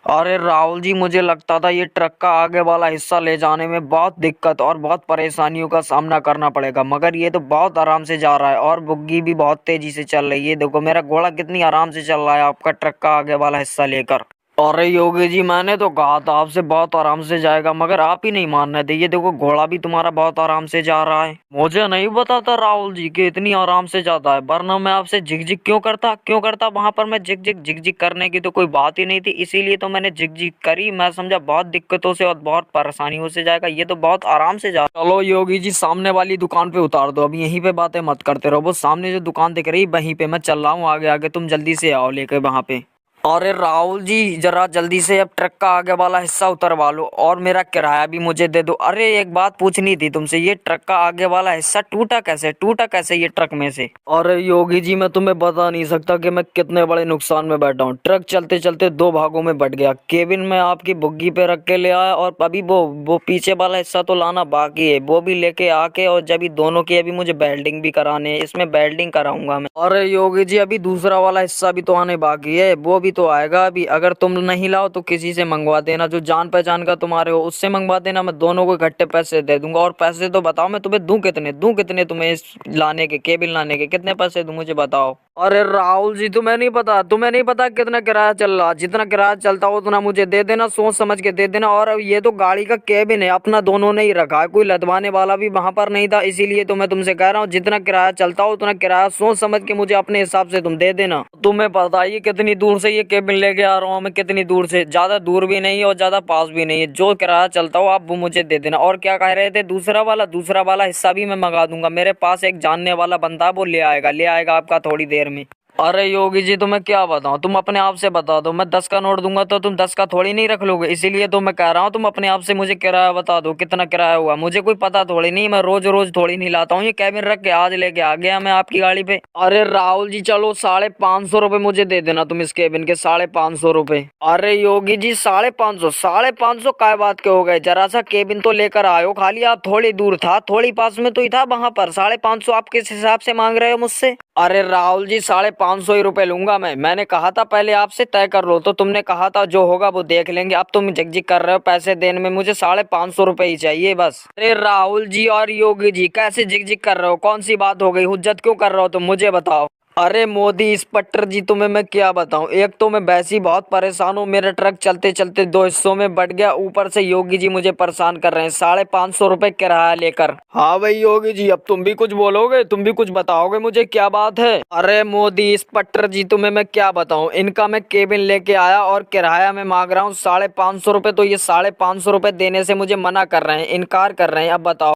अरे राहुल जी, मुझे लगता था ये ट्रक का आगे वाला हिस्सा ले जाने में बहुत दिक्कत और बहुत परेशानियों का सामना करना पड़ेगा, मगर ये तो बहुत आराम से जा रहा है और बुग्गी भी बहुत तेजी से चल रही है। देखो मेरा घोड़ा कितनी आराम से चल रहा है आपका ट्रक का आगे वाला हिस्सा लेकर। अरे योगी जी, मैंने तो कहा था आपसे बहुत आराम से जाएगा, मगर आप ही नहीं मान रहे थे। ये देखो घोड़ा भी तुम्हारा बहुत आराम से जा रहा है। मुझे नहीं पता था राहुल जी कि इतनी आराम से जाता है, वरना मैं आपसे झिक झिक क्यों करता वहां पर। मैं झिक झिक करने की तो कोई बात ही नहीं थी, इसीलिए तो मैंने झिक झिक करी। मैं समझा बहुत दिक्कतों से और बहुत परेशानियों से जाएगा, ये तो बहुत आराम से जा। चलो योगी जी, सामने वाली दुकान पे उतार दो, अब यहीं पे बातें मत करते रहो। वो सामने जो दुकान दिख रही है वहीं पे मैं चल रहा हूँ आगे आगे, तुम जल्दी से आओ लेके वहां पे। अरे राहुल जी, जरा जल्दी से अब ट्रक का आगे वाला हिस्सा उतरवा लो और मेरा किराया भी मुझे दे दो। अरे एक बात पूछनी थी तुमसे, ये ट्रक का आगे वाला हिस्सा टूटा कैसे ये ट्रक में से? अरे योगी जी, मैं तुम्हें बता नहीं सकता कि मैं कितने बड़े नुकसान में बैठा हूँ। ट्रक चलते चलते दो भागों में बट गया। केबिन में आपकी बुग्गी पे रख के ले आया, और अभी वो पीछे वाला हिस्सा तो लाना बाकी है, वो भी लेके आके, और जब दोनों की अभी मुझे बेल्डिंग भी कराने है, इसमें बेल्डिंग कराऊंगा मैं। अरे योगी जी, अभी दूसरा वाला हिस्सा भी तो आने बाकी है, वो भी तो आएगा अभी। अगर तुम नहीं लाओ तो किसी से मंगवा देना, जो जान पहचान का तुम्हारे हो उससे मंगवा देना। मैं दोनों को इकट्ठे पैसे दे दूंगा। और पैसे तो बताओ, मैं तुम्हें दूं कितने तुम्हें इस लाने के, केबिल लाने के कितने पैसे दूं, मुझे बताओ। अरे राहुल जी, तुम्हें नहीं पता कितना किराया चल रहा। जितना किराया चलता हो उतना मुझे दे देना, सोच समझ के दे देना। और अब ये तो गाड़ी का केबिन है अपना, दोनों ने ही रखा है, कोई लदवाने वाला भी वहां पर नहीं था, इसीलिए तो मैं तुमसे कह रहा हूँ जितना किराया चलता हो उतना किराया सोच समझ के मुझे अपने हिसाब से तुम दे देना। तुम्हें पता है ये कितनी दूर से ये केबिन लेके आ रहा हूँ मैं, कितनी दूर से, ज्यादा दूर भी नहीं है और ज्यादा पास भी नहीं है। जो किराया चलता हो आप वो मुझे दे देना। और क्या कह रहे थे, दूसरा वाला हिस्सा भी मैं मंगा दूंगा। मेरे पास एक जानने वाला बंदा है, वो ले आएगा आपका थोड़ी देर में। अरे योगी जी, तुम्हें क्या बताऊं, तुम अपने आप से बता दो। मैं 10 का नोट दूंगा तो तुम 10 का थोड़ी नहीं रख लोगे, इसीलिए तो मैं कह रहा हूँ तुम अपने आप से मुझे किराया बता दो, कितना किराया हुआ। मुझे कोई पता थोड़ी नहीं, मैं रोज रोज थोड़ी नहीं लाता हूँ। ये कैबिन रख के आज लेके आ गया मैं आपकी गाड़ी पे। अरे राहुल जी, चलो 550 रुपए मुझे दे देना तुम इस केबिन के, 550 रुपए। अरे योगी जी, 550 काय बात के हो गए? जरा सा केबिन तो लेकर आयो, खाली आप थोड़ी दूर था, थोड़ी पास में तो ही था, वहां पर 550 आप किस हिसाब से मांग रहे हो मुझसे? अरे राहुल जी, 550 ही रुपए लूंगा मैं। मैंने कहा था पहले आपसे तय कर लो, तो तुमने कहा था जो होगा वो देख लेंगे। अब तुम झिकझिक कर रहे हो पैसे देने में, मुझे 550 रुपए ही चाहिए बस। अरे राहुल जी और योगी जी, कैसे झिकझिक कर रहे हो? कौन सी बात हो गई? हुज्जत क्यों कर रहे हो तुम, मुझे बताओ। अरे मोदी इंस्पेक्टर जी, तुम्हें मैं क्या बताऊं, एक तो मैं वैसे ही बहुत परेशान हूँ, मेरा ट्रक चलते चलते दो हिस्सों में बट गया, ऊपर से योगी जी मुझे परेशान कर रहे हैं 550 रुपए किराया लेकर। हाँ भाई योगी जी, अब तुम भी कुछ बोलोगे, तुम भी कुछ बताओगे मुझे, क्या बात है? अरे मोदी इंस्पेक्टर जी, तुम्हें मैं क्या बताऊं, इनका मैं केबिन लेके आया और किराया में मांग रहा हूँ 550 रुपए, तो ये 550 रुपए देने से मुझे मना कर रहे हैं, इनकार कर रहे हैं। अब बताओ।